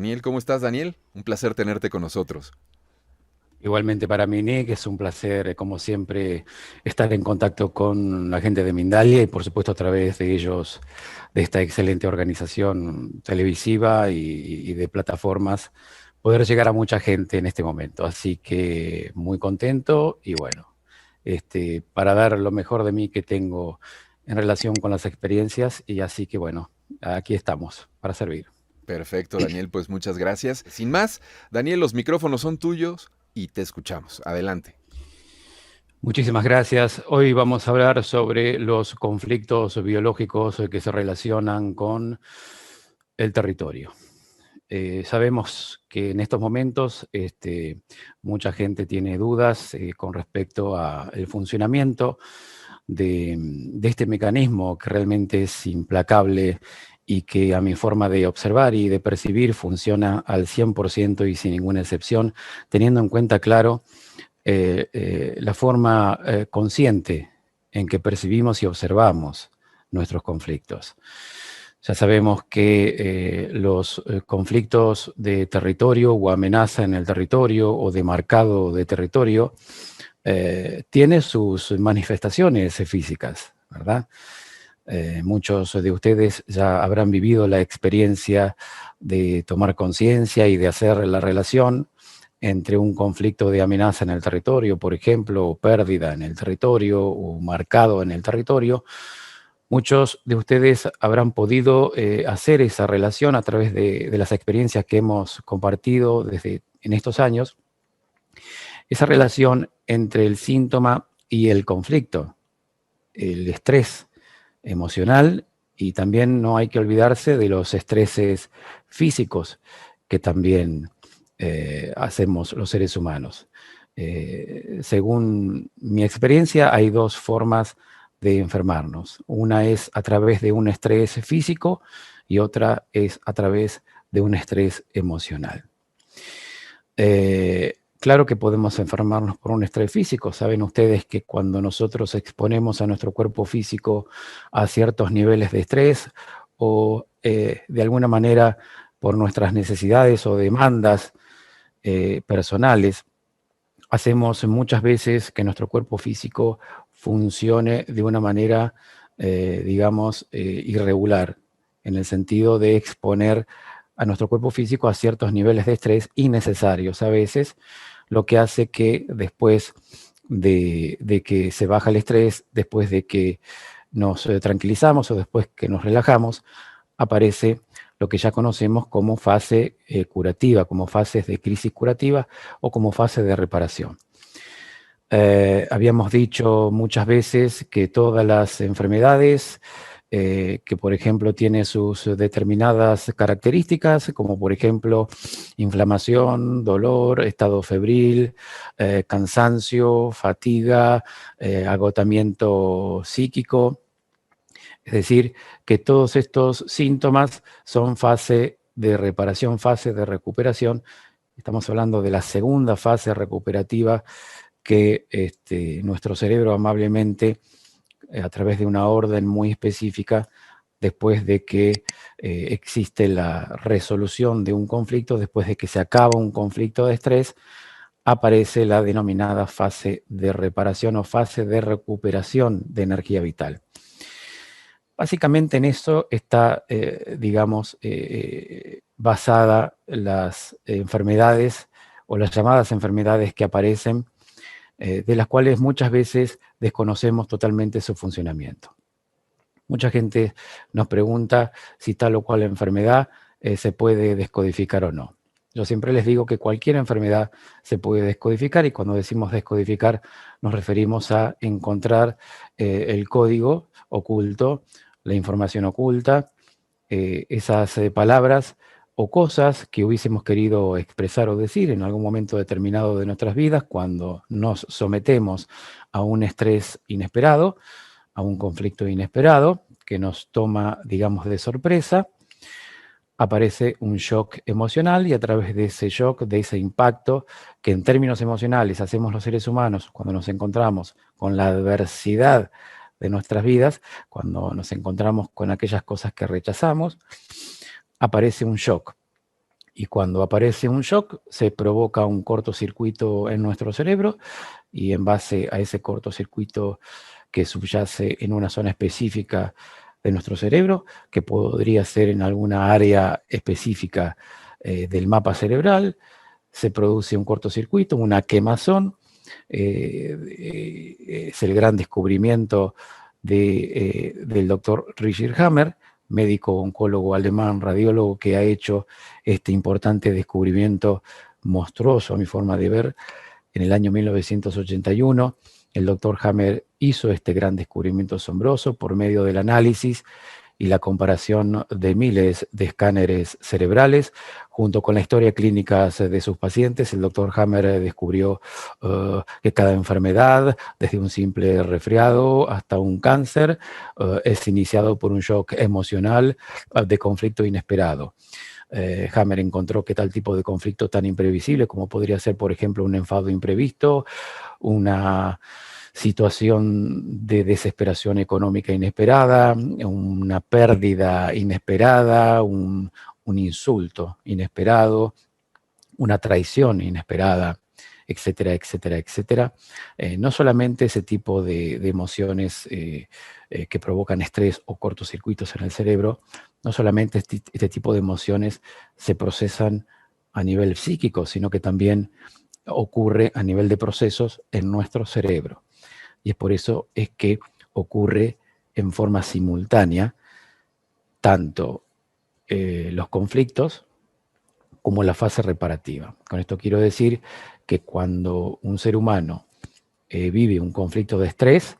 Daniel, ¿cómo estás, Daniel? Un placer tenerte con nosotros. Igualmente para mí, Nick, es un placer, como siempre, estar en contacto con la gente de Mindalia y, por supuesto, a través de ellos, de esta excelente organización televisiva y de plataformas, poder llegar a mucha gente en este momento. Así que muy contento y bueno, para dar lo mejor de mí que tengo en relación con las experiencias y así que bueno, aquí estamos para servir. Perfecto, Daniel, pues muchas gracias. Sin más, Daniel, los micrófonos son tuyos y te escuchamos. Adelante. Muchísimas gracias. Hoy vamos a hablar sobre los conflictos biológicos que se relacionan con el territorio. Sabemos que en estos momentos mucha gente tiene dudas con respecto al funcionamiento de este mecanismo que realmente es implacable y que a mi forma de observar y de percibir funciona al 100% y sin ninguna excepción, teniendo en cuenta, claro, la forma consciente en que percibimos y observamos nuestros conflictos. Ya sabemos que los conflictos de territorio o amenaza en el territorio o de marcado de territorio tiene sus manifestaciones físicas, ¿verdad? Muchos de ustedes ya habrán vivido la experiencia de tomar conciencia y de hacer la relación entre un conflicto de amenaza en el territorio, por ejemplo, o pérdida en el territorio o marcado en el territorio. Muchos de ustedes habrán podido hacer esa relación a través de las experiencias que hemos compartido desde en estos años, esa relación entre el síntoma y el conflicto, el estrés emocional, y también no hay que olvidarse de los estreses físicos que también hacemos los seres humanos. Según mi experiencia, hay dos formas de enfermarnos. Una es a través de un estrés físico y otra es a través de un estrés emocional. Claro que podemos enfermarnos por un estrés físico. Saben ustedes que cuando nosotros exponemos a nuestro cuerpo físico a ciertos niveles de estrés o de alguna manera por nuestras necesidades o demandas personales, hacemos muchas veces que nuestro cuerpo físico funcione de una manera, digamos, irregular, en el sentido de exponer a nuestro cuerpo físico a ciertos niveles de estrés innecesarios a veces, lo que hace que después de que se baja el estrés, después de que nos tranquilizamos o después que nos relajamos, aparece lo que ya conocemos como fase curativa, como fases de crisis curativa o como fase de reparación. Habíamos dicho muchas veces que todas las enfermedades que, por ejemplo, tienen sus determinadas características, como por ejemplo inflamación, dolor, estado febril, cansancio, fatiga, agotamiento psíquico, es decir, que todos estos síntomas son fase de reparación, fase de recuperación. Estamos hablando de la segunda fase recuperativa que nuestro cerebro amablemente, a través de una orden muy específica, después de que existe la resolución de un conflicto, después de que se acaba un conflicto de estrés, aparece la denominada fase de reparación o fase de recuperación de energía vital. Básicamente en eso está, digamos, basada las enfermedades o las llamadas enfermedades que aparecen, de las cuales muchas veces desconocemos totalmente su funcionamiento. Mucha gente nos pregunta si tal o cual enfermedad se puede descodificar o no. Yo siempre les digo que cualquier enfermedad se puede descodificar, y cuando decimos descodificar nos referimos a encontrar el código oculto, la información oculta, esas palabras o cosas que hubiésemos querido expresar o decir en algún momento determinado de nuestras vidas cuando nos sometemos a un estrés inesperado, a un conflicto inesperado que nos toma, digamos, de sorpresa. Aparece un shock emocional, y a través de ese shock, de ese impacto que en términos emocionales hacemos los seres humanos cuando nos encontramos con la adversidad de nuestras vidas, cuando nos encontramos con aquellas cosas que rechazamos, aparece un shock. Y cuando aparece un shock, se provoca un cortocircuito en nuestro cerebro y en base a ese cortocircuito que subyace en una zona específica de nuestro cerebro, que podría ser en alguna área específica del mapa cerebral, se produce un cortocircuito, una quemazón. Es el gran descubrimiento del doctor Richard Hammer, médico oncólogo alemán, radiólogo, que ha hecho este importante descubrimiento monstruoso, a mi forma de ver, en el año 1981. El doctor Hammer hizo este gran descubrimiento asombroso por medio del análisis y la comparación de miles de escáneres cerebrales, junto con la historia clínica de sus pacientes. El doctor Hammer descubrió que cada enfermedad, desde un simple resfriado hasta un cáncer, es iniciado por un shock emocional de conflicto inesperado. Hammer encontró que tal tipo de conflicto tan imprevisible como podría ser, por ejemplo, un enfado imprevisto, una situación de desesperación económica inesperada, una pérdida inesperada, un insulto inesperado, una traición inesperada, etcétera, etcétera, etcétera. No solamente ese tipo de emociones que provocan estrés o cortocircuitos en el cerebro, no solamente este tipo de emociones se procesan a nivel psíquico, sino que también ocurre a nivel de procesos en nuestro cerebro. Y es por eso es que ocurre en forma simultánea tanto los conflictos como la fase reparativa. Con esto quiero decir que cuando un ser humano vive un conflicto de estrés,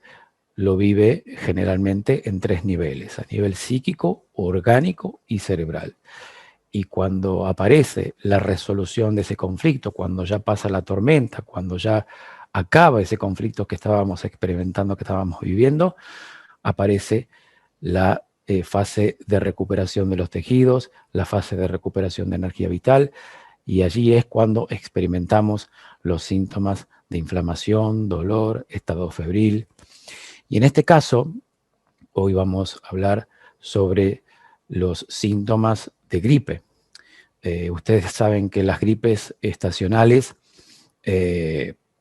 lo vive generalmente en 3 niveles: a nivel psíquico, orgánico y cerebral. Y cuando aparece la resolución de ese conflicto, cuando ya pasa la tormenta, cuando ya acaba ese conflicto que estábamos experimentando, que estábamos viviendo, aparece la fase de recuperación de los tejidos, la fase de recuperación de energía vital, y allí es cuando experimentamos los síntomas de inflamación, dolor, estado febril. Y en este caso, hoy vamos a hablar sobre los síntomas de gripe. Ustedes saben que las gripes estacionales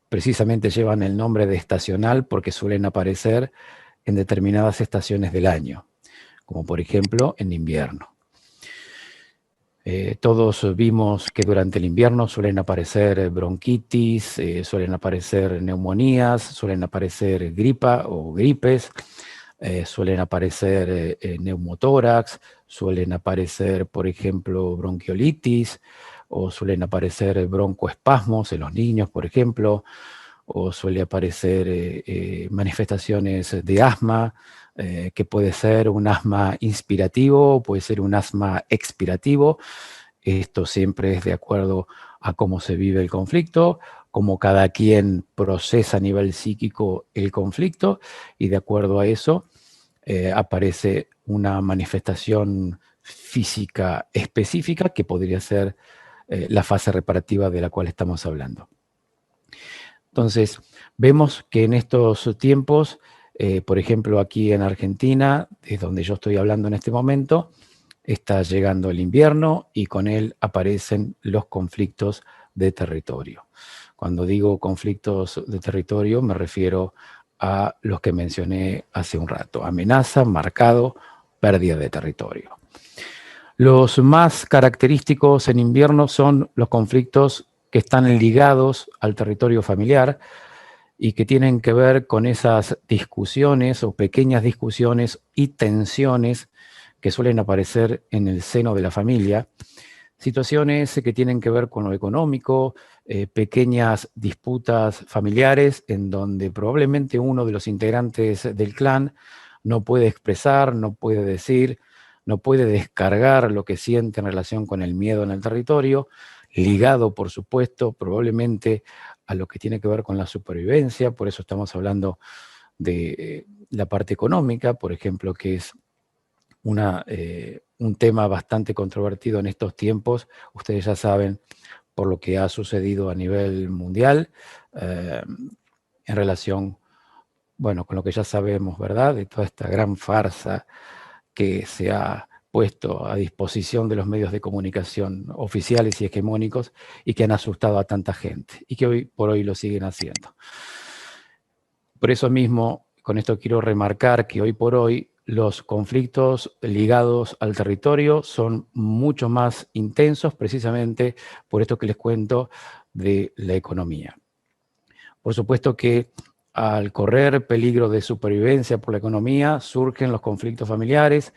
precisamente llevan el nombre de estacional porque suelen aparecer en determinadas estaciones del año, como por ejemplo en invierno. Todos vimos que durante el invierno suelen aparecer bronquitis, suelen aparecer neumonías, suelen aparecer gripa o gripes, suelen aparecer neumotórax, suelen aparecer, por ejemplo, bronquiolitis, o suelen aparecer broncoespasmos en los niños, por ejemplo, o suele aparecer manifestaciones de asma, que puede ser un asma inspirativo, puede ser un asma expirativo. Esto siempre es de acuerdo a cómo se vive el conflicto, cómo cada quien procesa a nivel psíquico el conflicto, y de acuerdo a eso aparece una manifestación física específica que podría ser la fase reparativa de la cual estamos hablando. Entonces, vemos que en estos tiempos, por ejemplo, aquí en Argentina, es donde yo estoy hablando en este momento, está llegando el invierno y con él aparecen los conflictos de territorio. Cuando digo conflictos de territorio, me refiero a los que mencioné hace un rato: amenaza, marcado, pérdida de territorio. Los más característicos en invierno son los conflictos que están ligados al territorio familiar y que tienen que ver con esas discusiones o pequeñas discusiones y tensiones que suelen aparecer en el seno de la familia, situaciones que tienen que ver con lo económico, pequeñas disputas familiares en donde probablemente uno de los integrantes del clan no puede expresar, no puede decir, no puede descargar lo que siente en relación con el miedo en el territorio, ligado, por supuesto, probablemente a lo que tiene que ver con la supervivencia. Por eso estamos hablando de la parte económica, por ejemplo, que es un tema bastante controvertido en estos tiempos. Ustedes ya saben por lo que ha sucedido a nivel mundial en relación, bueno, con lo que ya sabemos, ¿verdad? De toda esta gran farsa que se ha puesto a disposición de los medios de comunicación oficiales y hegemónicos y que han asustado a tanta gente y que hoy por hoy lo siguen haciendo. Por eso mismo, con esto quiero remarcar que hoy por hoy los conflictos ligados al territorio son mucho más intensos, precisamente por esto que les cuento de la economía. Por supuesto que al correr peligro de supervivencia por la economía, surgen los conflictos familiares,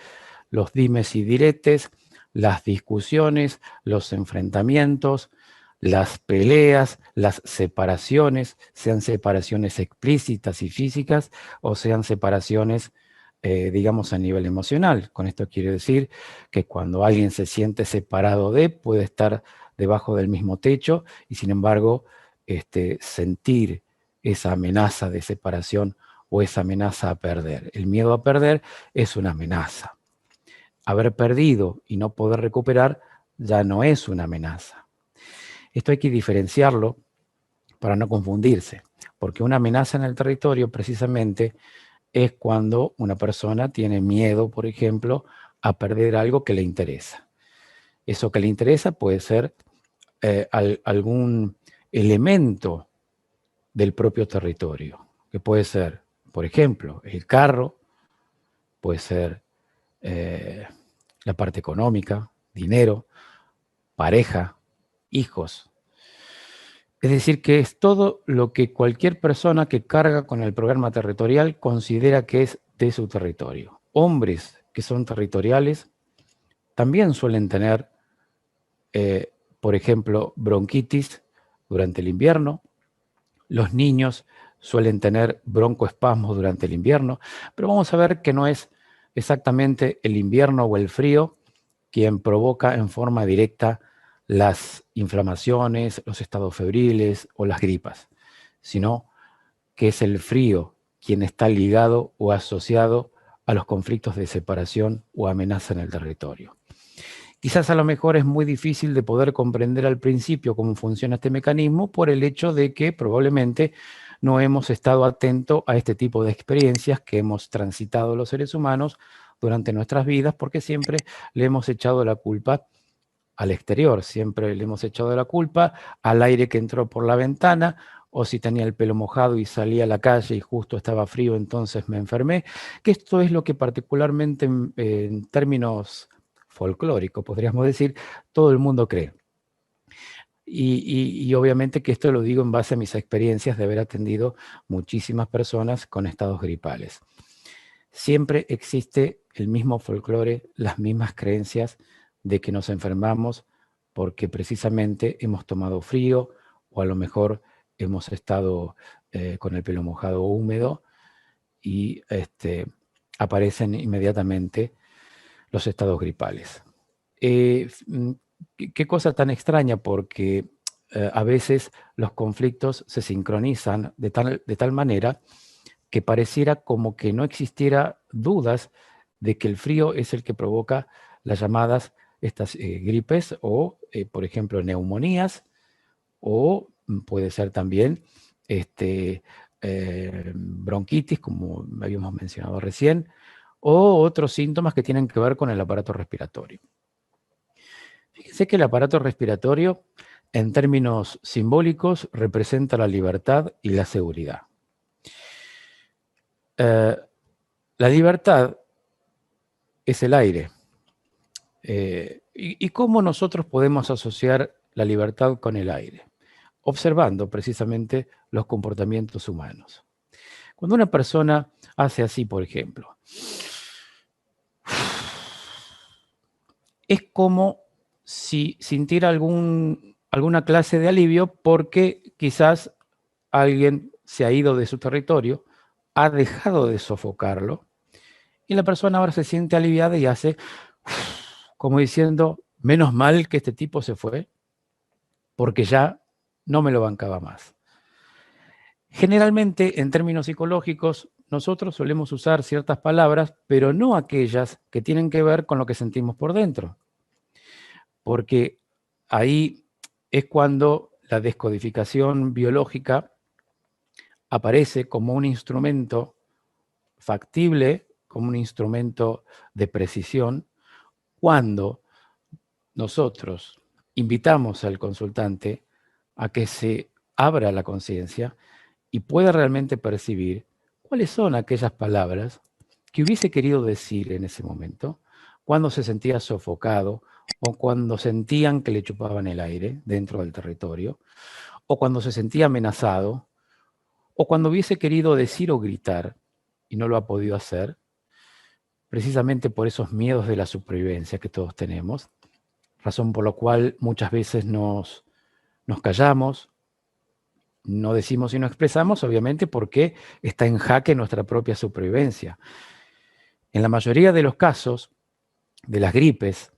los dimes y diretes, las discusiones, los enfrentamientos, las peleas, las separaciones, sean separaciones explícitas y físicas o sean separaciones, digamos, a nivel emocional. Con esto quiere decir que cuando alguien se siente separado de, puede estar debajo del mismo techo y sin embargo sentir esa amenaza de separación o esa amenaza a perder. El miedo a perder es una amenaza. Haber perdido y no poder recuperar ya no es una amenaza. Esto hay que diferenciarlo para no confundirse, porque una amenaza en el territorio precisamente es cuando una persona tiene miedo, por ejemplo, a perder algo que le interesa. Eso que le interesa puede ser algún elemento del propio territorio, que puede ser, por ejemplo, el carro, puede ser la parte económica, dinero, pareja, hijos. Es decir, que es todo lo que cualquier persona que carga con el programa territorial considera que es de su territorio. Hombres que son territoriales también suelen tener, por ejemplo, bronquitis durante el invierno. Los niños suelen tener broncoespasmos durante el invierno, pero vamos a ver que no es exactamente el invierno o el frío quien provoca en forma directa las inflamaciones, los estados febriles o las gripas, sino que es el frío quien está ligado o asociado a los conflictos de separación o amenaza en el territorio. Quizás a lo mejor es muy difícil de poder comprender al principio cómo funciona este mecanismo por el hecho de que probablemente no hemos estado atentos a este tipo de experiencias que hemos transitado los seres humanos durante nuestras vidas, porque siempre le hemos echado la culpa al exterior, siempre le hemos echado la culpa al aire que entró por la ventana, o si tenía el pelo mojado y salí a la calle y justo estaba frío, entonces me enfermé, que esto es lo que particularmente en términos folclóricos, podríamos decir, todo el mundo cree. Y obviamente que esto lo digo en base a mis experiencias de haber atendido muchísimas personas con estados gripales. Siempre existe el mismo folclore, las mismas creencias de que nos enfermamos porque precisamente hemos tomado frío o a lo mejor hemos estado con el pelo mojado o húmedo y aparecen inmediatamente los estados gripales. Qué cosa tan extraña, porque a veces los conflictos se sincronizan de tal manera que pareciera como que no existiera dudas de que el frío es el que provoca las llamadas estas gripes o, por ejemplo, neumonías, o puede ser también bronquitis, como habíamos mencionado recién, o otros síntomas que tienen que ver con el aparato respiratorio. Fíjense que el aparato respiratorio, en términos simbólicos, representa la libertad y la seguridad. La libertad es el aire. ¿Y cómo nosotros podemos asociar la libertad con el aire? Observando precisamente los comportamientos humanos. Cuando una persona hace así, por ejemplo, es como si sintiera alguna clase de alivio porque quizás alguien se ha ido de su territorio, ha dejado de sofocarlo y la persona ahora se siente aliviada y hace como diciendo, menos mal que este tipo se fue porque ya no me lo bancaba más. Generalmente, en términos psicológicos, nosotros solemos usar ciertas palabras, pero no aquellas que tienen que ver con lo que sentimos por dentro. Porque ahí es cuando la descodificación biológica aparece como un instrumento factible, como un instrumento de precisión, cuando nosotros invitamos al consultante a que se abra la conciencia y pueda realmente percibir cuáles son aquellas palabras que hubiese querido decir en ese momento, cuando se sentía sofocado o cuando sentían que le chupaban el aire dentro del territorio, o cuando se sentía amenazado, o cuando hubiese querido decir o gritar y no lo ha podido hacer, precisamente por esos miedos de la supervivencia que todos tenemos, razón por la cual muchas veces nos callamos, no decimos y no expresamos, obviamente porque está en jaque nuestra propia supervivencia. En la mayoría de los casos de las gripes,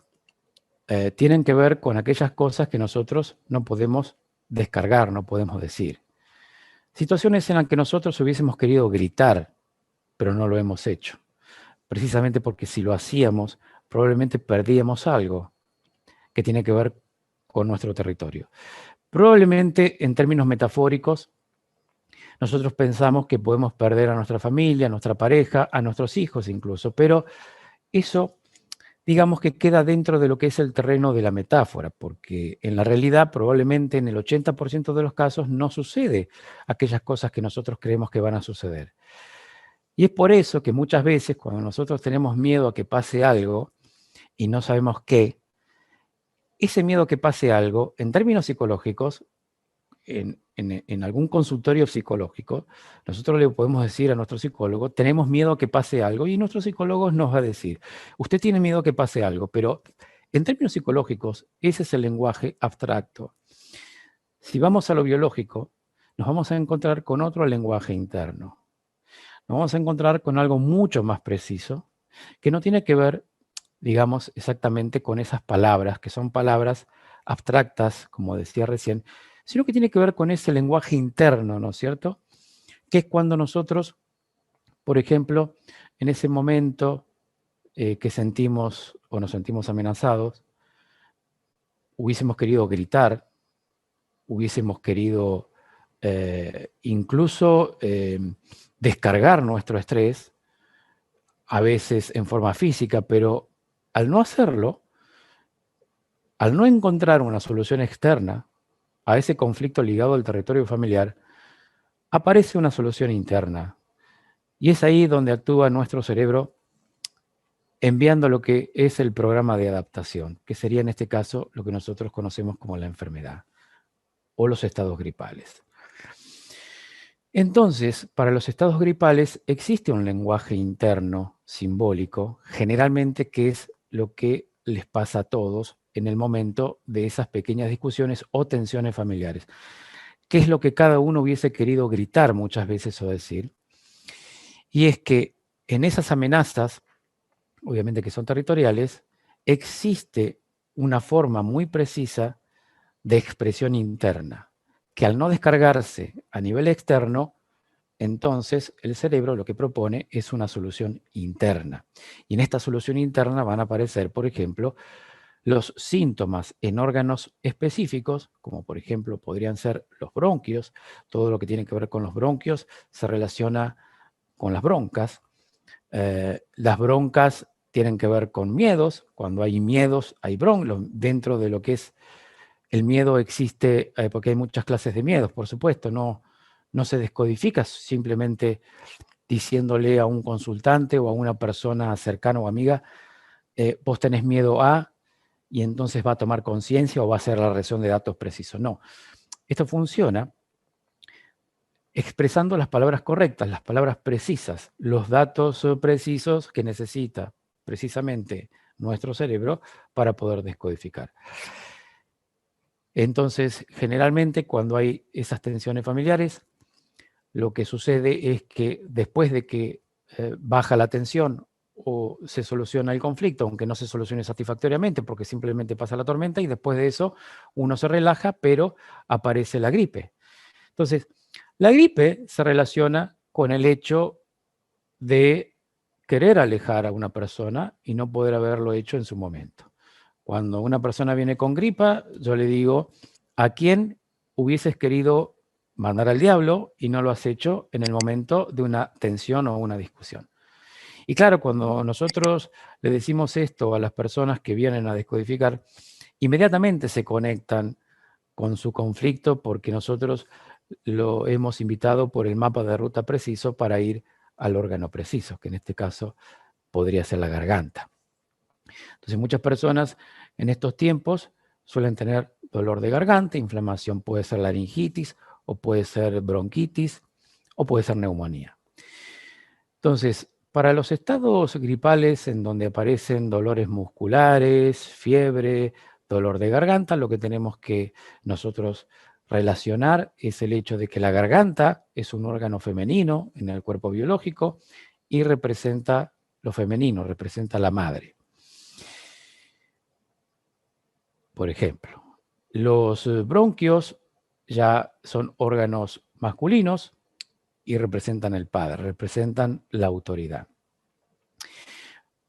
tienen que ver con aquellas cosas que nosotros no podemos descargar, no podemos decir. Situaciones en las que nosotros hubiésemos querido gritar, pero no lo hemos hecho. Precisamente porque si lo hacíamos, probablemente perdíamos algo que tiene que ver con nuestro territorio. Probablemente, en términos metafóricos, nosotros pensamos que podemos perder a nuestra familia, a nuestra pareja, a nuestros hijos incluso, pero eso, digamos que queda dentro de lo que es el terreno de la metáfora, porque en la realidad probablemente en el 80% de los casos no sucede aquellas cosas que nosotros creemos que van a suceder. Y es por eso que muchas veces cuando nosotros tenemos miedo a que pase algo y no sabemos qué, ese miedo a que pase algo, en términos psicológicos, en algún consultorio psicológico, nosotros le podemos decir a nuestro psicólogo, tenemos miedo a que pase algo, y nuestro psicólogo nos va a decir, usted tiene miedo a que pase algo, pero en términos psicológicos, ese es el lenguaje abstracto. Si vamos a lo biológico, nos vamos a encontrar con otro lenguaje interno. Nos vamos a encontrar con algo mucho más preciso, que no tiene que ver, digamos, exactamente con esas palabras, que son palabras abstractas, como decía recién, sino que tiene que ver con ese lenguaje interno, ¿no es cierto? Que es cuando nosotros, por ejemplo, en ese momento que sentimos o nos sentimos amenazados, hubiésemos querido gritar, hubiésemos querido incluso descargar nuestro estrés, a veces en forma física, pero al no hacerlo, al no encontrar una solución externa a ese conflicto ligado al territorio familiar, aparece una solución interna. Y es ahí donde actúa nuestro cerebro enviando lo que es el programa de adaptación, que sería en este caso lo que nosotros conocemos como la enfermedad o los estados gripales. Entonces, para los estados gripales existe un lenguaje interno simbólico, generalmente que es lo que les pasa a todos en el momento de esas pequeñas discusiones o tensiones familiares. ¿Qué es lo que cada uno hubiese querido gritar muchas veces o decir? Y es que en esas amenazas, obviamente que son territoriales, existe una forma muy precisa de expresión interna, que al no descargarse a nivel externo, entonces el cerebro lo que propone es una solución interna. Y en esta solución interna van a aparecer, por ejemplo, los síntomas en órganos específicos, como por ejemplo podrían ser los bronquios. Todo lo que tiene que ver con los bronquios se relaciona con las broncas. Las broncas tienen que ver con miedos. Cuando hay miedos, hay broncas. Dentro de lo que es el miedo existe, porque hay muchas clases de miedos, por supuesto, no se descodifica simplemente diciéndole a un consultante o a una persona cercana o amiga, vos tenés miedo a, y entonces va a tomar conciencia o va a hacer la reacción de datos precisos. No, esto funciona expresando las palabras correctas, las palabras precisas, los datos precisos que necesita precisamente nuestro cerebro para poder descodificar. Entonces, generalmente cuando hay esas tensiones familiares, lo que sucede es que después de que baja la tensión o se soluciona el conflicto, aunque no se solucione satisfactoriamente porque simplemente pasa la tormenta y después de eso uno se relaja, pero aparece la gripe. Entonces, la gripe se relaciona con el hecho de querer alejar a una persona y no poder haberlo hecho en su momento. Cuando una persona viene con gripa, yo le digo, ¿a quién hubieses querido mandar al diablo y no lo has hecho en el momento de una tensión o una discusión? Y claro, cuando nosotros le decimos esto a las personas que vienen a descodificar, inmediatamente se conectan con su conflicto porque nosotros lo hemos invitado por el mapa de ruta preciso para ir al órgano preciso, que en este caso podría ser la garganta. Entonces, muchas personas en estos tiempos suelen tener dolor de garganta, inflamación, puede ser laringitis o puede ser bronquitis o puede ser neumonía. Entonces, para los estados gripales en donde aparecen dolores musculares, fiebre, dolor de garganta, lo que tenemos que nosotros relacionar es el hecho de que la garganta es un órgano femenino en el cuerpo biológico y representa lo femenino, representa la madre. Por ejemplo, los bronquios ya son órganos masculinos y representan el padre, representan la autoridad.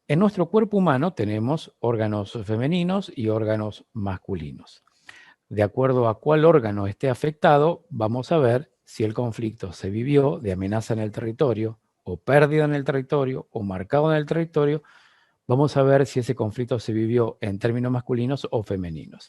En nuestro cuerpo humano tenemos órganos femeninos y órganos masculinos. De acuerdo a cuál órgano esté afectado, vamos a ver si el conflicto se vivió de amenaza en el territorio, o pérdida en el territorio, o marcado en el territorio. Vamos a ver si ese conflicto se vivió en términos masculinos o femeninos.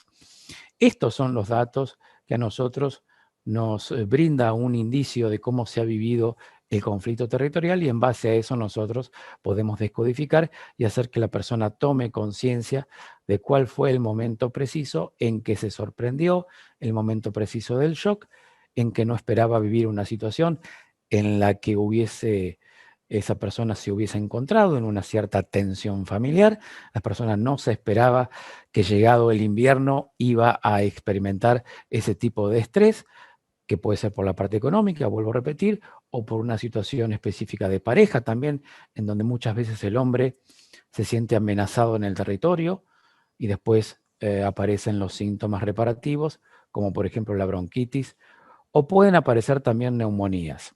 Estos son los datos que a nosotros nos brinda un indicio de cómo se ha vivido el conflicto territorial y en base a eso nosotros podemos descodificar y hacer que la persona tome conciencia de cuál fue el momento preciso en que se sorprendió, el momento preciso del shock, en que no esperaba vivir una situación en la que esa persona se hubiese encontrado en una cierta tensión familiar. La persona no se esperaba que llegado el invierno iba a experimentar ese tipo de estrés, que puede ser por la parte económica, vuelvo a repetir, o por una situación específica de pareja también, en donde muchas veces el hombre se siente amenazado en el territorio y después aparecen los síntomas reparativos, como por ejemplo la bronquitis, o pueden aparecer también neumonías.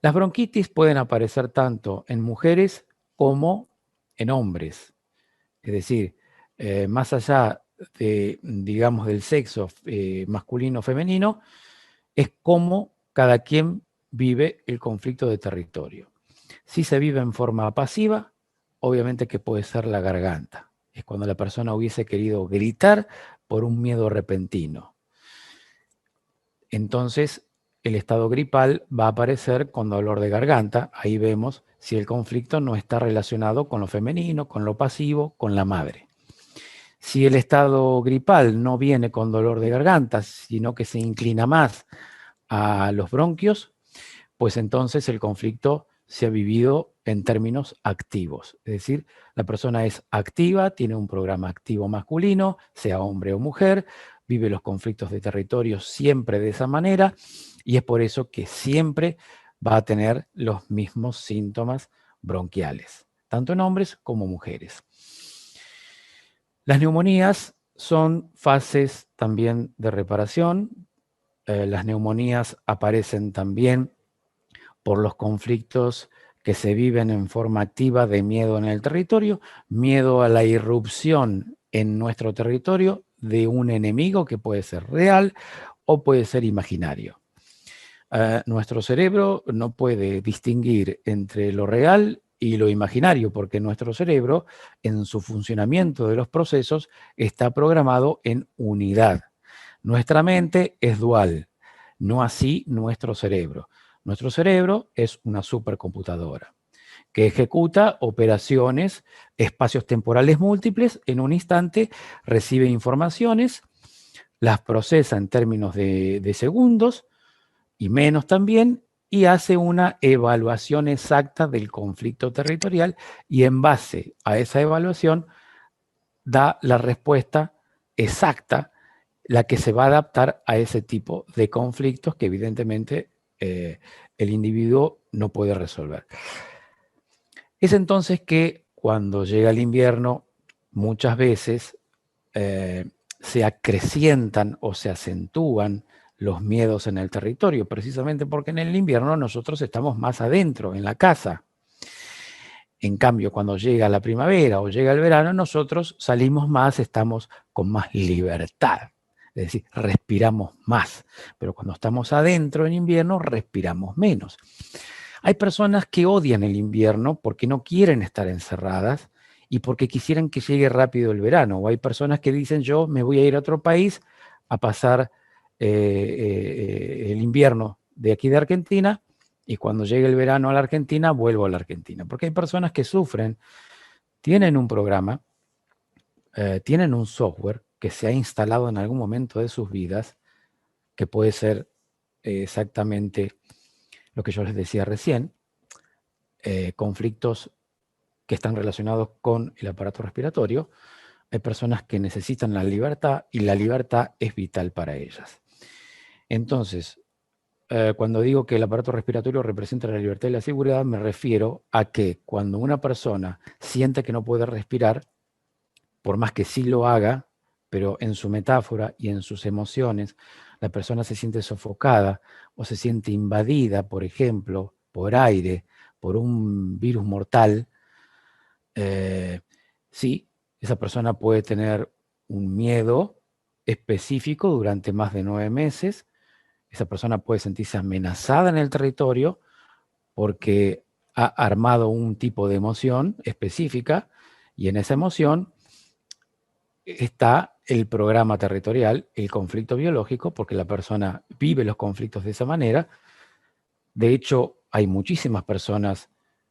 Las bronquitis pueden aparecer tanto en mujeres como en hombres. Es decir, más allá de, digamos, del sexo masculino o femenino, es cómo cada quien vive el conflicto de territorio. Si se vive en forma pasiva, obviamente que puede ser la garganta. Es cuando la persona hubiese querido gritar por un miedo repentino. Entonces, el estado gripal va a aparecer con dolor de garganta. Ahí vemos si el conflicto no está relacionado con lo femenino, con lo pasivo, con la madre. Si el estado gripal no viene con dolor de garganta, sino que se inclina más a los bronquios, pues entonces el conflicto se ha vivido en términos activos. Es decir, la persona es activa, tiene un programa activo masculino, sea hombre o mujer, vive los conflictos de territorio siempre de esa manera y es por eso que siempre va a tener los mismos síntomas bronquiales, tanto en hombres como mujeres. Las neumonías son fases también de reparación. Las neumonías aparecen también por los conflictos que se viven en forma activa de miedo en el territorio, miedo a la irrupción en nuestro territorio de un enemigo que puede ser real o puede ser imaginario. Nuestro cerebro no puede distinguir entre lo real y lo imaginario, porque nuestro cerebro, en su funcionamiento de los procesos, está programado en unidad. Nuestra mente es dual, no así nuestro cerebro. Nuestro cerebro es una supercomputadora que ejecuta operaciones, espacios temporales múltiples, en un instante recibe informaciones, las procesa en términos de segundos y menos también, y hace una evaluación exacta del conflicto territorial y en base a esa evaluación da la respuesta exacta, la que se va a adaptar a ese tipo de conflictos que evidentemente el individuo no puede resolver. Es entonces que cuando llega el invierno, muchas veces se acrecientan o se acentúan los miedos en el territorio, precisamente porque en el invierno nosotros estamos más adentro, en la casa. En cambio, cuando llega la primavera o llega el verano, nosotros salimos más, estamos con más libertad. Es decir, respiramos más. Pero cuando estamos adentro en invierno, respiramos menos. Hay personas que odian el invierno porque no quieren estar encerradas y porque quisieran que llegue rápido el verano. O hay personas que dicen, yo me voy a ir a otro país a pasar el invierno de aquí de Argentina y cuando llegue el verano a la Argentina, vuelvo a la Argentina. Porque hay personas que sufren, tienen un programa, tienen un software que se ha instalado en algún momento de sus vidas, que puede ser exactamente lo que yo les decía recién, conflictos que están relacionados con el aparato respiratorio. Hay personas que necesitan la libertad y la libertad es vital para ellas. Entonces, cuando digo que el aparato respiratorio representa la libertad y la seguridad, me refiero a que cuando una persona siente que no puede respirar, por más que sí lo haga, pero en su metáfora y en sus emociones, la persona se siente sofocada o se siente invadida, por ejemplo, por aire, por un virus mortal, sí, esa persona puede tener un miedo específico durante más de 9 meses. Esa persona puede sentirse amenazada en el territorio porque ha armado un tipo de emoción específica y en esa emoción está el programa territorial, el conflicto biológico, porque la persona vive los conflictos de esa manera. De hecho, hay muchísimas personas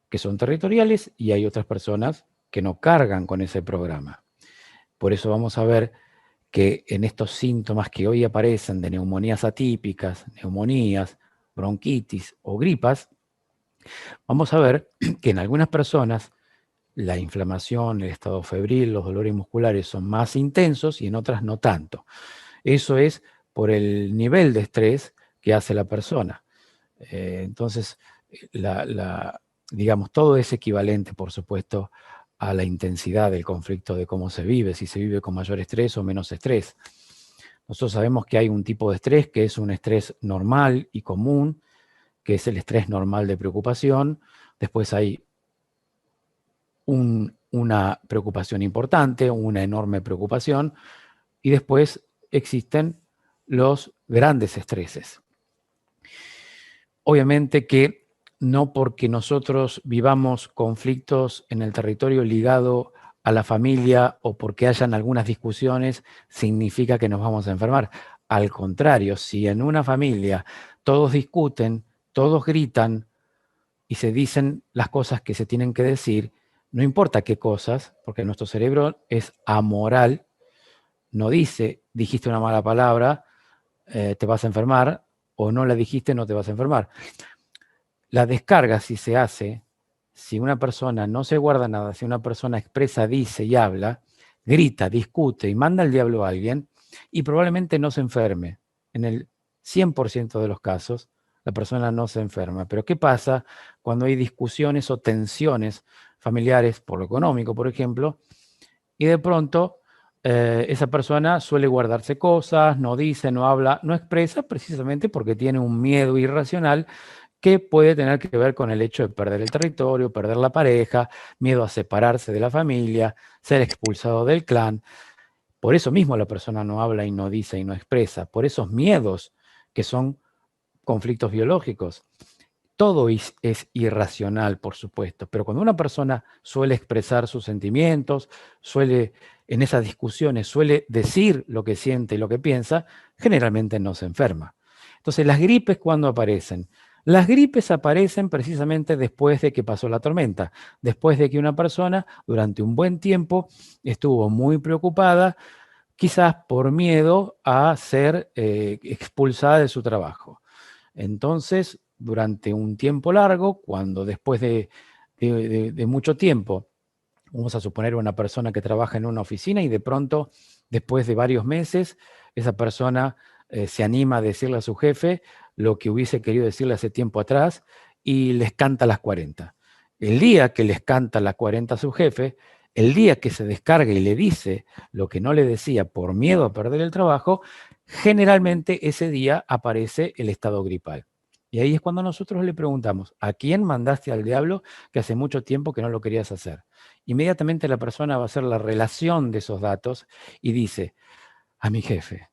que son territoriales y hay otras personas que no cargan con ese programa. Por eso vamos a ver que en estos síntomas que hoy aparecen de neumonías atípicas, neumonías, bronquitis o gripas, vamos a ver que en algunas personas la inflamación, el estado febril, los dolores musculares son más intensos y en otras no tanto. Eso es por el nivel de estrés que hace la persona. Entonces, digamos, todo es equivalente, por supuesto, a la intensidad del conflicto de cómo se vive, si se vive con mayor estrés o menos estrés. Nosotros sabemos que hay un tipo de estrés que es un estrés normal y común, que es el estrés normal de preocupación. Después hay una preocupación importante, una enorme preocupación, y después existen los grandes estreses. Obviamente que no porque nosotros vivamos conflictos en el territorio ligado a la familia o porque hayan algunas discusiones, significa que nos vamos a enfermar. Al contrario, si en una familia todos discuten, todos gritan y se dicen las cosas que se tienen que decir, no importa qué cosas, porque nuestro cerebro es amoral, no dice, dijiste una mala palabra, te vas a enfermar, o no la dijiste, no te vas a enfermar. La descarga, si se hace, si una persona no se guarda nada, si una persona expresa, dice y habla, grita, discute y manda al diablo a alguien, y probablemente no se enferme. En el 100% de los casos, la persona no se enferma. Pero ¿qué pasa cuando hay discusiones o tensiones familiares, por lo económico, por ejemplo, y de pronto esa persona suele guardarse cosas, no dice, no habla, no expresa, precisamente porque tiene un miedo irracional que puede tener que ver con el hecho de perder el territorio, perder la pareja, miedo a separarse de la familia, ser expulsado del clan? Por eso mismo la persona no habla y no dice y no expresa, por esos miedos que son conflictos biológicos. Todo es irracional, por supuesto, pero cuando una persona suele expresar sus sentimientos, suele, en esas discusiones, suele decir lo que siente y lo que piensa, generalmente no se enferma. Entonces, las gripes, ¿cuándo aparecen? Las gripes aparecen precisamente después de que pasó la tormenta, después de que una persona durante un buen tiempo estuvo muy preocupada, quizás por miedo a ser expulsada de su trabajo. Entonces, durante un tiempo largo, cuando después de mucho tiempo, vamos a suponer una persona que trabaja en una oficina y de pronto, después de varios meses, esa persona se anima a decirle a su jefe lo que hubiese querido decirle hace tiempo atrás y les canta las 40. El día que les canta las 40 a su jefe, el día que se descarga y le dice lo que no le decía por miedo a perder el trabajo, generalmente ese día aparece el estado gripal. Y ahí es cuando nosotros le preguntamos, ¿a quién mandaste al diablo que hace mucho tiempo que no lo querías hacer? Inmediatamente la persona va a hacer la relación de esos datos y dice, a mi jefe,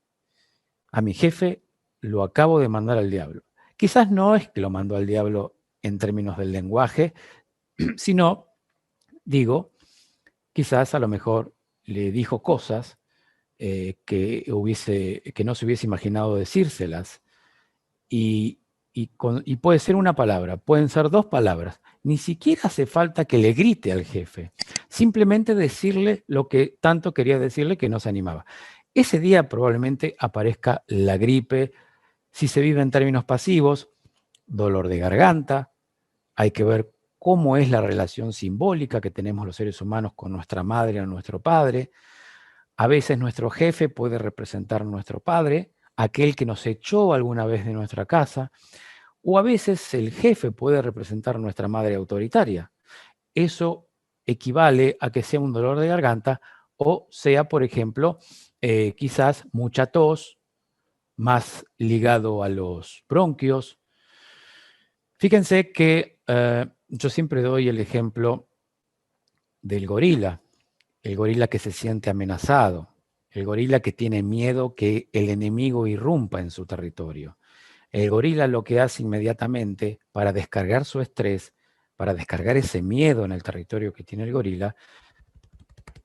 a mi jefe lo acabo de mandar al diablo. Quizás no es que lo mandó al diablo en términos del lenguaje, sino, digo, quizás a lo mejor le dijo cosas que no se hubiese imaginado decírselas. Y puede ser una palabra, pueden ser dos palabras. Ni siquiera hace falta que le grite al jefe. Simplemente decirle lo que tanto quería decirle que no se animaba. Ese día probablemente aparezca la gripe. Si se vive en términos pasivos, dolor de garganta. Hay que ver cómo es la relación simbólica que tenemos los seres humanos con nuestra madre o nuestro padre. A veces nuestro jefe puede representar a nuestro padre, aquel que nos echó alguna vez de nuestra casa, o a veces el jefe puede representar a nuestra madre autoritaria. Eso equivale a que sea un dolor de garganta o sea, por ejemplo, quizás mucha tos, más ligado a los bronquios. Fíjense que yo siempre doy el ejemplo del gorila. El gorila que se siente amenazado, el gorila que tiene miedo que el enemigo irrumpa en su territorio. El gorila lo que hace inmediatamente para descargar su estrés, para descargar ese miedo en el territorio que tiene el gorila,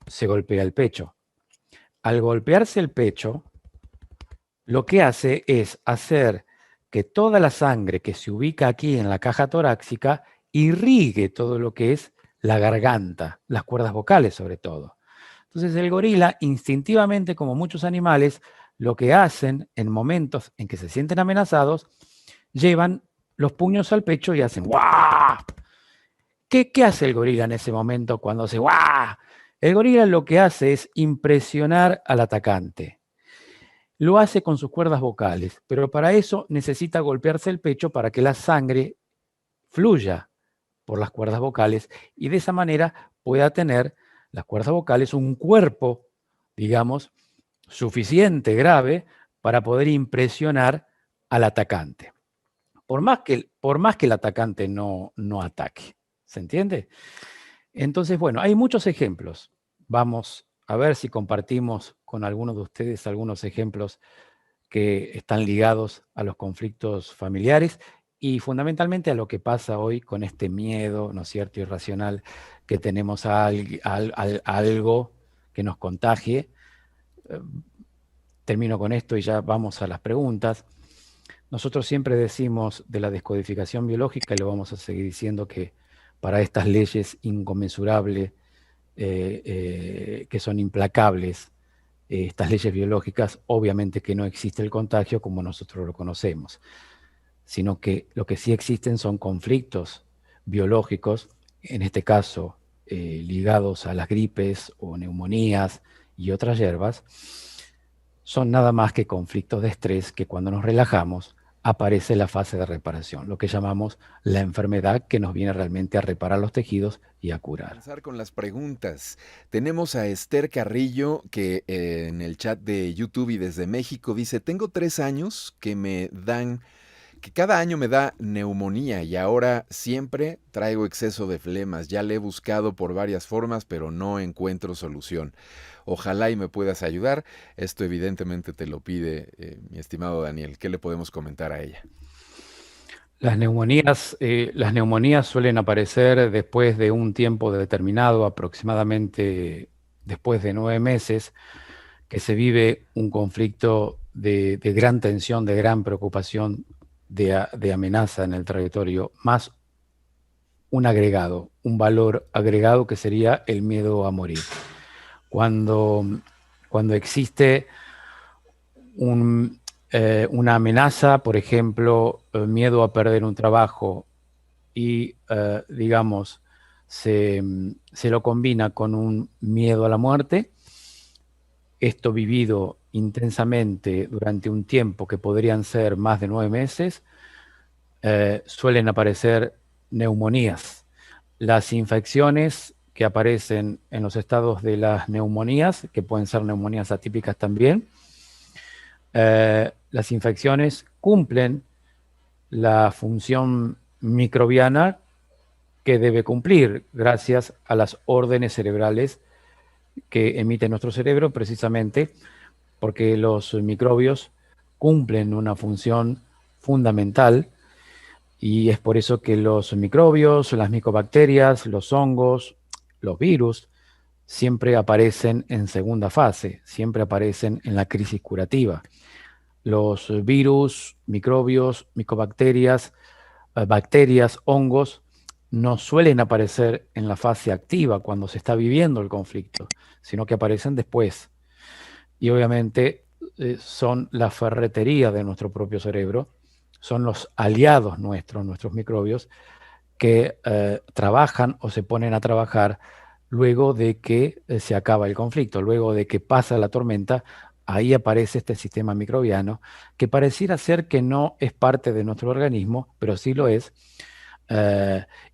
se golpea el pecho. Al golpearse el pecho, lo que hace es hacer que toda la sangre que se ubica aquí en la caja torácica irrigue todo lo que es la garganta, las cuerdas vocales sobre todo. Entonces el gorila, instintivamente, como muchos animales, lo que hacen en momentos en que se sienten amenazados, llevan los puños al pecho y hacen ¡guau! ¿Qué hace el gorila en ese momento cuando hace ¡guau! El gorila lo que hace es impresionar al atacante. Lo hace con sus cuerdas vocales, pero para eso necesita golpearse el pecho para que la sangre fluya por las cuerdas vocales y de esa manera pueda tener las cuerdas vocales un cuerpo, digamos, suficiente, grave, para poder impresionar al atacante. Por más que el atacante no ataque. ¿Se entiende? Entonces, bueno, hay muchos ejemplos. Vamos a ver si compartimos con algunos de ustedes algunos ejemplos que están ligados a los conflictos familiares y fundamentalmente a lo que pasa hoy con este miedo, ¿no es cierto?, irracional que tenemos a algo que nos contagie. Termino con esto y ya vamos a las preguntas. Nosotros siempre decimos de la descodificación biológica y lo vamos a seguir diciendo que para estas leyes inconmensurables, que son implacables, estas leyes biológicas, obviamente que no existe el contagio como nosotros lo conocemos, sino que lo que sí existen son conflictos biológicos, en este caso ligados a las gripes o neumonías y otras hierbas, son nada más que conflictos de estrés que cuando nos relajamos aparece la fase de reparación, lo que llamamos la enfermedad que nos viene realmente a reparar los tejidos y a curar. Comenzar con las preguntas. Tenemos a Esther Carrillo que en el chat de YouTube y desde México dice, tengo 3 años que cada año me da neumonía y ahora siempre traigo exceso de flemas. Ya le he buscado por varias formas, pero no encuentro solución. Ojalá y me puedas ayudar. Esto evidentemente te lo pide mi estimado Daniel. ¿Qué le podemos comentar a ella? Las neumonías suelen aparecer después de un tiempo determinado, aproximadamente después de 9 meses, que se vive un conflicto de gran tensión, de gran preocupación, de amenaza en el territorio, más un agregado, un valor agregado que sería el miedo a morir. Cuando existe una amenaza, por ejemplo, miedo a perder un trabajo y, digamos, se lo combina con un miedo a la muerte, esto vivido intensamente durante un tiempo que podrían ser más de 9 meses, suelen aparecer neumonías. Las infecciones que aparecen en los estados de las neumonías, que pueden ser neumonías atípicas también, las infecciones cumplen la función microbiana que debe cumplir gracias a las órdenes cerebrales que emite nuestro cerebro, precisamente porque los microbios cumplen una función fundamental Y es por eso que los microbios, las micobacterias, los hongos, los virus, siempre aparecen en segunda fase, siempre aparecen en la crisis curativa. Los virus, microbios, micobacterias, bacterias, hongos, no suelen aparecer en la fase activa cuando se está viviendo el conflicto, sino que aparecen después. Y obviamente son la ferretería de nuestro propio cerebro, son los aliados nuestros, nuestros microbios, que trabajan o se ponen a trabajar luego de que se acaba el conflicto, luego de que pasa la tormenta. Ahí aparece este sistema microbiano que pareciera ser que no es parte de nuestro organismo, pero sí lo es.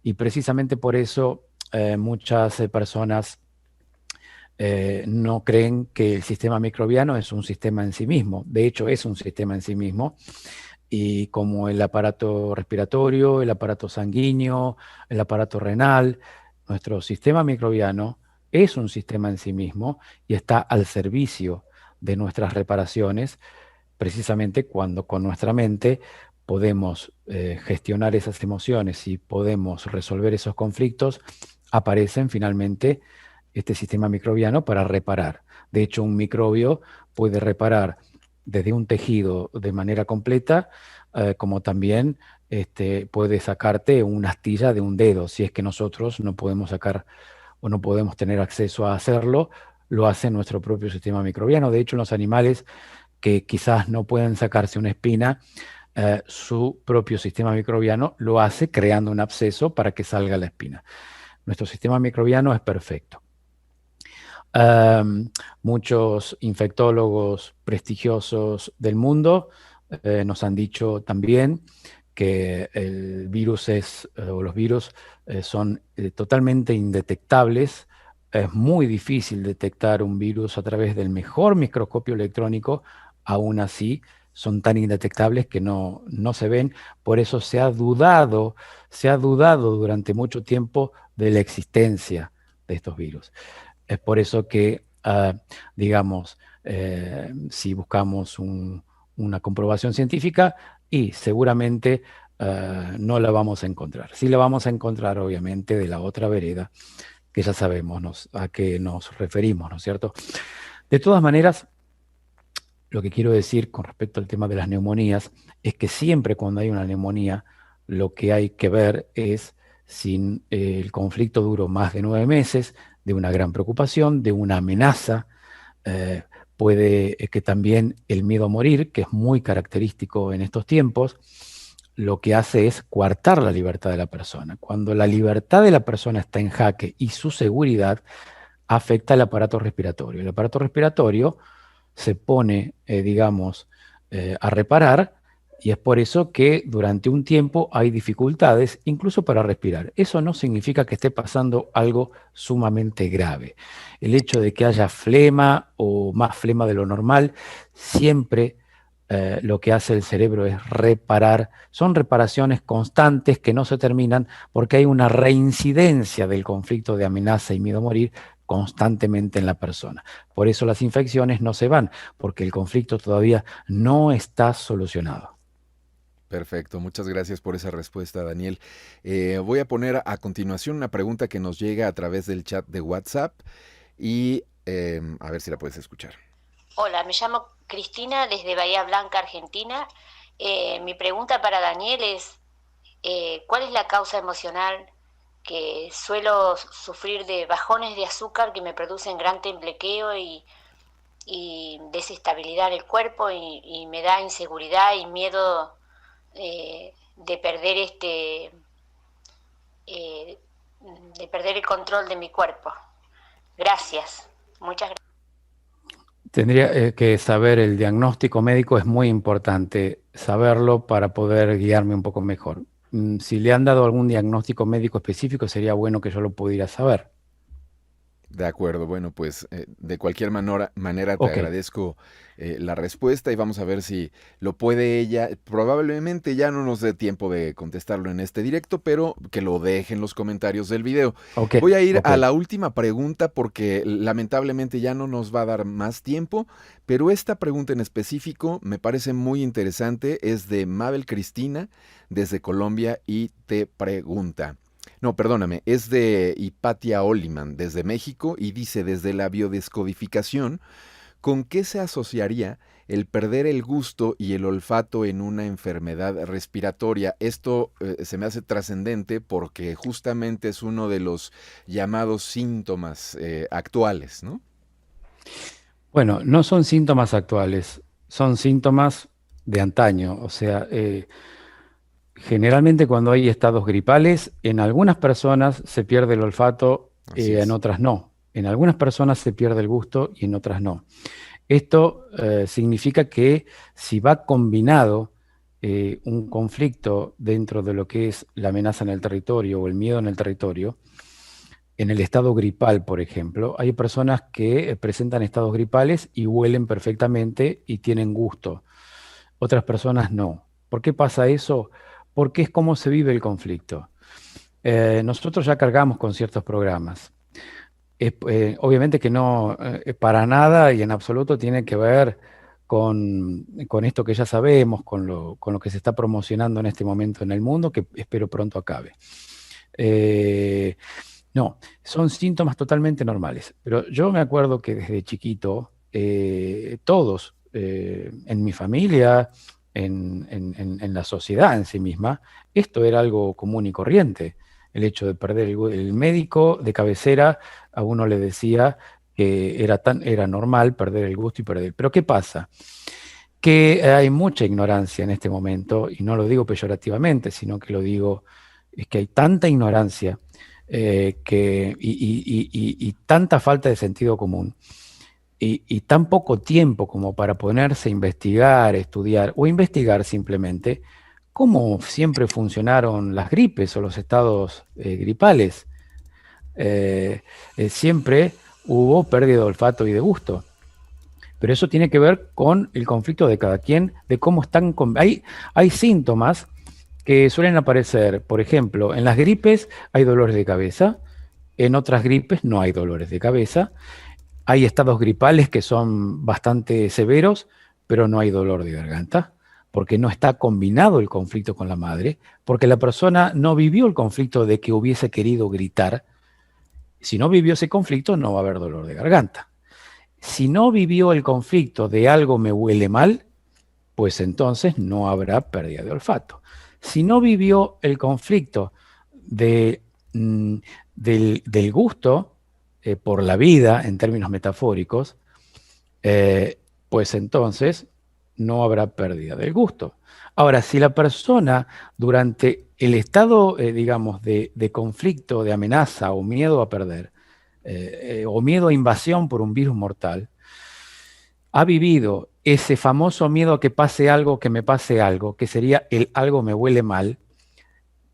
Y precisamente por eso muchas personas no creen que el sistema microbiano es un sistema en sí mismo. De hecho, es un sistema en sí mismo. Y como el aparato respiratorio, el aparato sanguíneo, el aparato renal, nuestro sistema microbiano es un sistema en sí mismo y está al servicio de nuestras reparaciones, precisamente cuando con nuestra mente podemos gestionar esas emociones y podemos resolver esos conflictos, aparecen finalmente este sistema microbiano para reparar. De hecho, un microbio puede reparar desde un tejido de manera completa, como también puede sacarte una astilla de un dedo. Si es que nosotros no podemos sacar o no podemos tener acceso a hacerlo, lo hace nuestro propio sistema microbiano. De hecho, en los animales que quizás no pueden sacarse una espina, su propio sistema microbiano lo hace creando un absceso para que salga la espina. Nuestro sistema microbiano es perfecto. Muchos infectólogos prestigiosos del mundo nos han dicho también que el virus o los virus son totalmente indetectables. Es muy difícil detectar un virus a través del mejor microscopio electrónico, aún así son tan indetectables que no se ven. Por eso se ha dudado durante mucho tiempo de la existencia de estos virus. Es por eso que, digamos, si buscamos una comprobación científica, y seguramente no la vamos a encontrar. Sí la vamos a encontrar, obviamente, de la otra vereda, que ya sabemos a qué nos referimos, ¿no es cierto? De todas maneras, lo que quiero decir con respecto al tema de las neumonías es que siempre cuando hay una neumonía, lo que hay que ver es si el conflicto duró más de 9 meses, de una gran preocupación, de una amenaza. Puede que también el miedo a morir, que es muy característico en estos tiempos, lo que hace es coartar la libertad de la persona. Cuando la libertad de la persona está en jaque y su seguridad afecta al aparato respiratorio. El aparato respiratorio se pone, digamos, a reparar, y es por eso que durante un tiempo hay dificultades, incluso para respirar. Eso no significa que esté pasando algo sumamente grave. El hecho de que haya flema o más flema de lo normal, siempre lo que hace el cerebro es reparar. Son reparaciones constantes que no se terminan porque hay una reincidencia del conflicto de amenaza y miedo a morir constantemente en la persona. Por eso las infecciones no se van, porque el conflicto todavía no está solucionado. Perfecto, muchas gracias por esa respuesta, Daniel. Voy a poner a continuación una pregunta que nos llega a través del chat de WhatsApp y a ver si la puedes escuchar. Hola, me llamo Cristina desde Bahía Blanca, Argentina. Mi pregunta para Daniel es, ¿cuál es la causa emocional que suelo sufrir de bajones de azúcar que me producen gran temblequeo y desestabilidad en el cuerpo y me da inseguridad y miedo de perder de perder el control de mi cuerpo? Gracias, muchas gracias. Tendría que saber el diagnóstico médico, es muy importante saberlo para poder guiarme un poco mejor. Si le han dado algún diagnóstico médico específico, sería bueno que yo lo pudiera saber. De acuerdo, bueno, pues de cualquier manera te Ok, agradezco la respuesta y vamos a ver si lo puede ella. Probablemente ya no nos dé tiempo de contestarlo en este directo, pero que lo deje en los comentarios del video. ok, Voy a ir ok. a la última pregunta porque lamentablemente ya no nos va a dar más tiempo, pero esta pregunta en específico me parece muy interesante. Es de Mabel Cristina desde Colombia y te pregunta. No, perdóname, es de Hipatia Oliman, desde México, y dice, desde la biodescodificación, ¿con qué se asociaría el perder el gusto y el olfato en una enfermedad respiratoria? Esto se me hace trascendente porque justamente es uno de los llamados síntomas actuales, ¿no? Bueno, no son síntomas actuales, son síntomas de antaño. O sea, generalmente cuando hay estados gripales, en algunas personas se pierde el olfato, Así en es. otras no. En algunas personas se pierde el gusto y en otras no. Esto significa que si va combinado un conflicto dentro de lo que es la amenaza en el territorio o el miedo en el territorio, en el estado gripal, por ejemplo, hay personas que presentan estados gripales y huelen perfectamente y tienen gusto. Otras personas no. ¿Por qué pasa eso? Porque es cómo se vive el conflicto. Nosotros ya cargamos con ciertos programas. Obviamente que no, para nada y en absoluto tiene que ver con esto que ya sabemos, con lo que se está promocionando en este momento en el mundo, que espero pronto acabe. Eh, no, son síntomas totalmente normales. Pero yo me acuerdo que desde chiquito, todos, en mi familia, en la sociedad en sí misma, esto era algo común y corriente. El hecho de perder el médico de cabecera a uno le decía que era normal perder el gusto y perder. Pero ¿qué pasa? Que hay mucha ignorancia en este momento, y no lo digo peyorativamente, sino que lo digo, es que hay tanta ignorancia y tanta falta de sentido común y tan poco tiempo como para ponerse a investigar, estudiar o investigar simplemente cómo siempre funcionaron las gripes o los estados gripales. Siempre hubo pérdida de olfato y de gusto. Pero eso tiene que ver con el conflicto de cada quien, de cómo están. Hay síntomas que suelen aparecer, por ejemplo, en las gripes hay dolores de cabeza, en otras gripes no hay dolores de cabeza, hay estados gripales que son bastante severos, pero no hay dolor de garganta, porque no está combinado el conflicto con la madre, porque la persona no vivió el conflicto de que hubiese querido gritar. Si no vivió ese conflicto, no va a haber dolor de garganta. Si no vivió el conflicto de algo me huele mal, pues entonces no habrá pérdida de olfato. Si no vivió el conflicto de, mm, del gusto por la vida en términos metafóricos, eh, pues entonces no habrá pérdida del gusto. Ahora, si la persona durante el estado, digamos, de conflicto, de amenaza o miedo a perder, o miedo a invasión por un virus mortal, ha vivido ese famoso miedo a que pase algo, que me pase algo, que sería el algo me huele mal,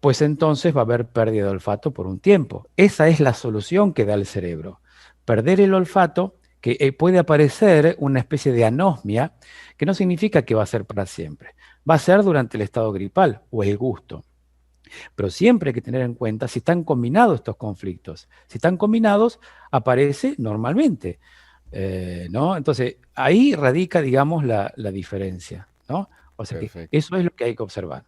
pues entonces va a haber pérdida de olfato por un tiempo. Esa es la solución que da el cerebro. Perder el olfato, que puede aparecer una especie de anosmia, que no significa que va a ser para siempre. Va a ser durante el estado gripal o el gusto. Pero siempre hay que tener en cuenta si están combinados estos conflictos. Si están combinados, aparece normalmente. ¿No? Entonces, ahí radica, digamos, la diferencia, ¿no? O sea que Perfecto. eso es lo que hay que observar.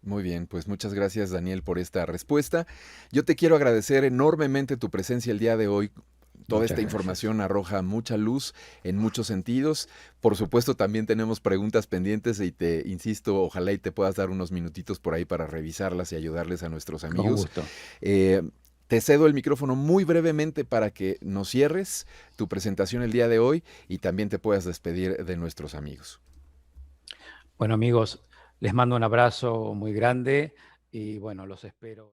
Muy bien, pues muchas gracias Daniel por esta respuesta. Yo te quiero agradecer enormemente tu presencia el día de hoy. Toda Muchas esta gracias. información arroja mucha luz en muchos sentidos. Por supuesto, también tenemos preguntas pendientes y te insisto, ojalá y te puedas dar unos minutitos por ahí para revisarlas y ayudarles a nuestros Con amigos. gusto. Eh, Te cedo el micrófono muy brevemente para que nos cierres tu presentación el día de hoy y también te puedas despedir de nuestros amigos. Bueno, amigos, les mando un abrazo muy grande y bueno, los espero.